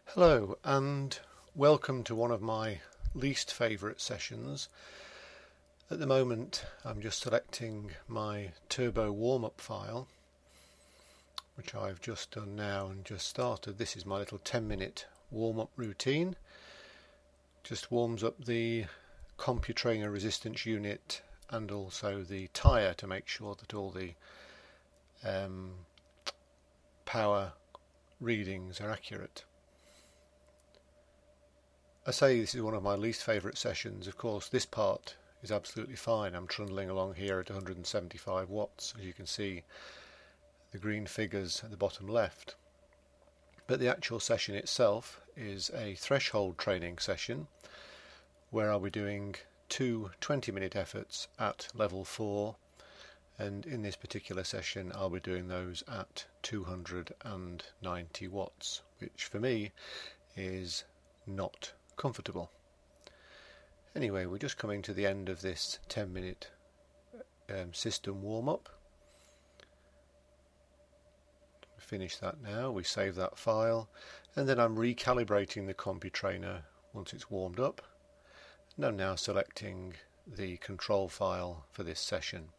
Hello and welcome to one of my least favourite sessions. At the moment I'm just selecting my turbo warm-up file, which I've just done now and just started. This is my little 10-minute warm-up routine. Just warms up the CompuTrainer resistance unit and also the tyre to make sure that all the power readings are accurate. I say this is one of my least favourite sessions. Of course this part is absolutely fine. I'm trundling along here at 175 watts, as you can see the green figures at the bottom left. But the actual session itself is a threshold training session where I'll be doing two 20-minute efforts at level 4, and in this particular session I'll be doing those at 290 watts, which for me is not comfortable. Anyway, we're just coming to the end of this 10-minute system warm-up. Finish that now, we save that file, and then I'm recalibrating the CompuTrainer once it's warmed up, and I'm now selecting the control file for this session.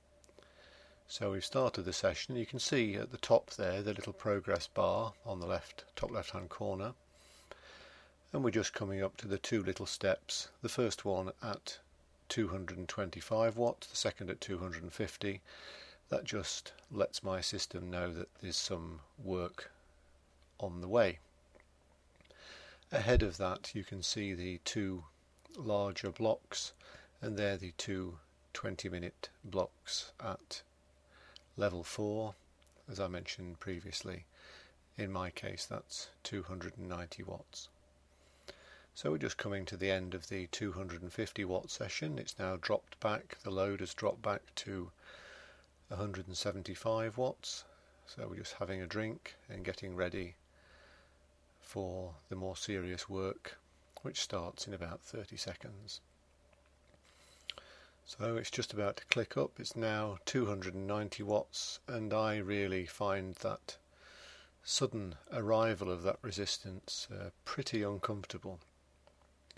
So we've started the session. You can see at the top there the little progress bar on the top left hand corner. And we're just coming up to the two little steps, the first one at 225 watts, the second at 250. That just lets my system know that there's some work on the way. Ahead of that you can see the two larger blocks, and they're the two 20-minute blocks at level 4, as I mentioned previously. In my case that's 290 watts. So we're just coming to the end of the 250 watt session. It's now dropped back, the load has dropped back to 175 watts. So we're just having a drink and getting ready for the more serious work, which starts in about 30 seconds. So it's just about to click up. It's now 290 watts, and I really find that sudden arrival of that resistance pretty uncomfortable.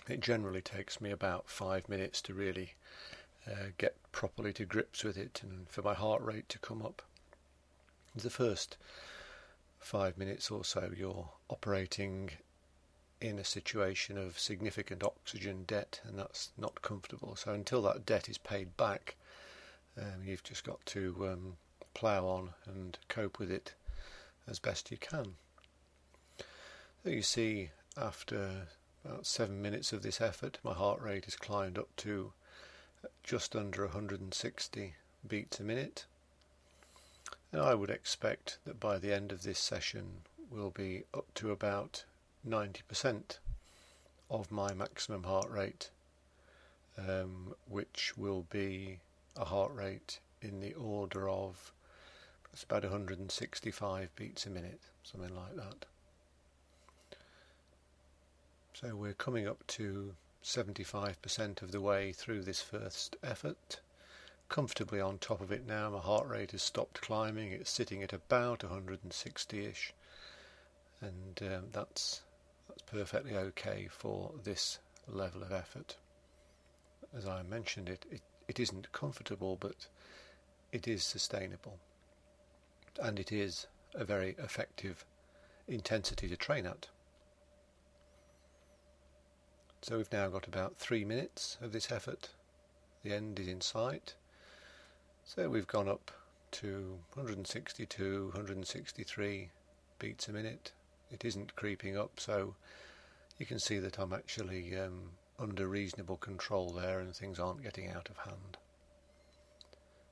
It generally takes me about 5 minutes to really get properly to grips with it and for my heart rate to come up. The first 5 minutes or so you're operating in a situation of significant oxygen debt, and that's not comfortable. So until that debt is paid back, you've just got to plough on and cope with it as best you can. So you see, after about 7 minutes of this effort, my heart rate has climbed up to just under 160 beats a minute, and I would expect that by the end of this session we'll be up to about 90% of my maximum heart rate, which will be a heart rate in the order of it's about 165 beats a minute, something like that. So we're coming up to 75% of the way through this first effort. Comfortably on top of it now. My heart rate has stopped climbing. It's sitting at about 160-ish, and that's perfectly okay for this level of effort. As I mentioned, it isn't comfortable, but it is sustainable, and it is a very effective intensity to train at. So we've now got about 3 minutes of this effort. The end is in sight. So we've gone up to 162, 163 beats a minute. It isn't creeping up, so you can see that I'm actually under reasonable control there and things aren't getting out of hand.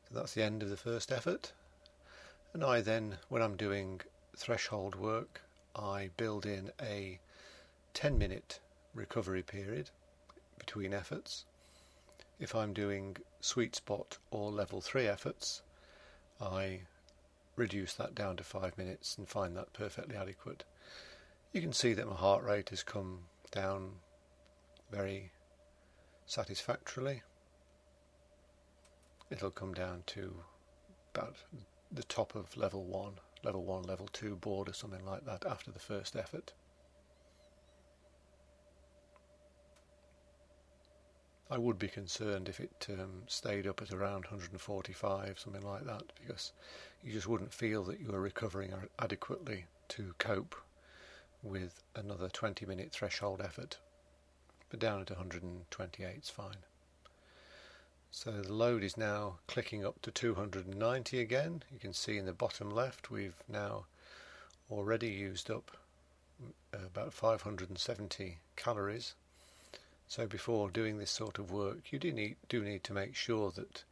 So that's the end of the first effort. And I then, when I'm doing threshold work, I build in a 10-minute recovery period between efforts. If I'm doing sweet spot or level 3 efforts, I reduce that down to 5 minutes and find that perfectly adequate. You can see that my heart rate has come down very satisfactorily. It'll come down to about the top of level 1, level 2 board or something like that after the first effort. I would be concerned if it stayed up at around 145, something like that, because you just wouldn't feel that you are recovering adequately to cope with another 20-minute threshold effort. But down at 128 is fine. So the load is now clicking up to 290 again. You can see in the bottom left we've now already used up about 570 calories. So before doing this sort of work, you do need to make sure that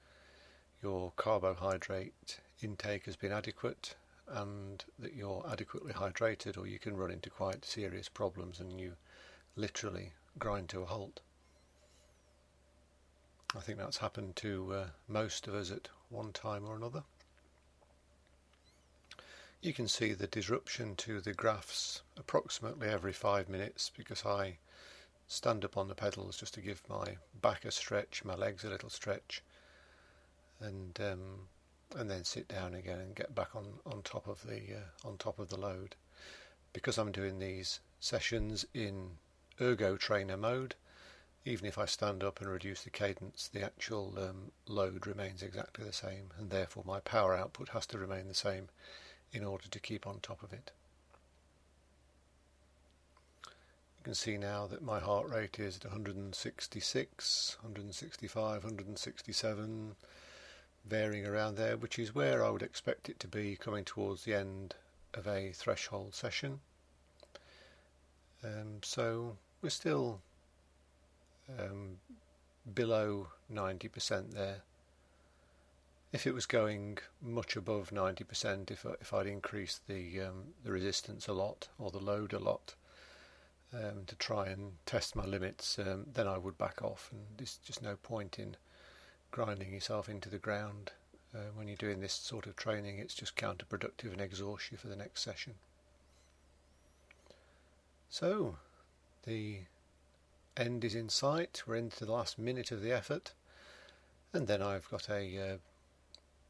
your carbohydrate intake has been adequate and that you're adequately hydrated, or you can run into quite serious problems and you literally grind to a halt. I think that's happened to most of us at one time or another. You can see the disruption to the graphs approximately every 5 minutes, because I stand up on the pedals just to give my back a stretch, my legs a little stretch, and then sit down again and get back on top of the load. Because I'm doing these sessions in ergo trainer mode, even if I stand up and reduce the cadence, the actual load remains exactly the same, and therefore my power output has to remain the same in order to keep on top of it. You can see now that my heart rate is at 166, 165, 167, varying around there, which is where I would expect it to be coming towards the end of a threshold session. So we're still below 90% there. If it was going much above 90%, if I'd increased the resistance a lot or the load a lot, to try and test my limits, then I would back off, and there's just no point in grinding yourself into the ground. When you're doing this sort of training, it's just counterproductive and exhausts you for the next session. So the end is in sight. We're into the last minute of the effort, and then I've got a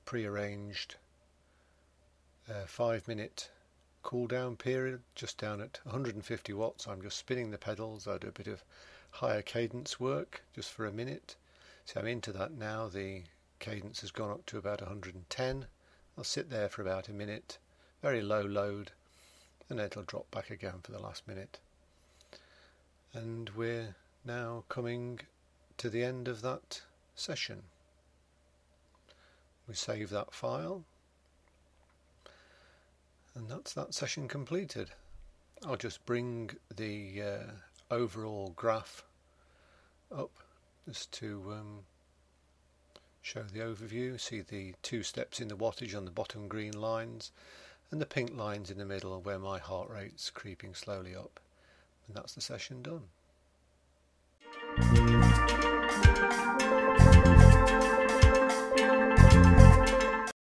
pre-arranged 5-minute cool down period just down at 150 watts. I'm just spinning the pedals. I do a bit of higher cadence work just for a minute. So I'm into that now. The cadence has gone up to about 110. I'll sit there for about a minute, very low load, and then it'll drop back again for the last minute. And we're now coming to the end of that session. We save that file, and that's that session completed. I'll just bring the overall graph up just to show the overview. See the 2 steps in the wattage on the bottom green lines, and the pink lines in the middle where my heart rate's creeping slowly up. And that's the session done.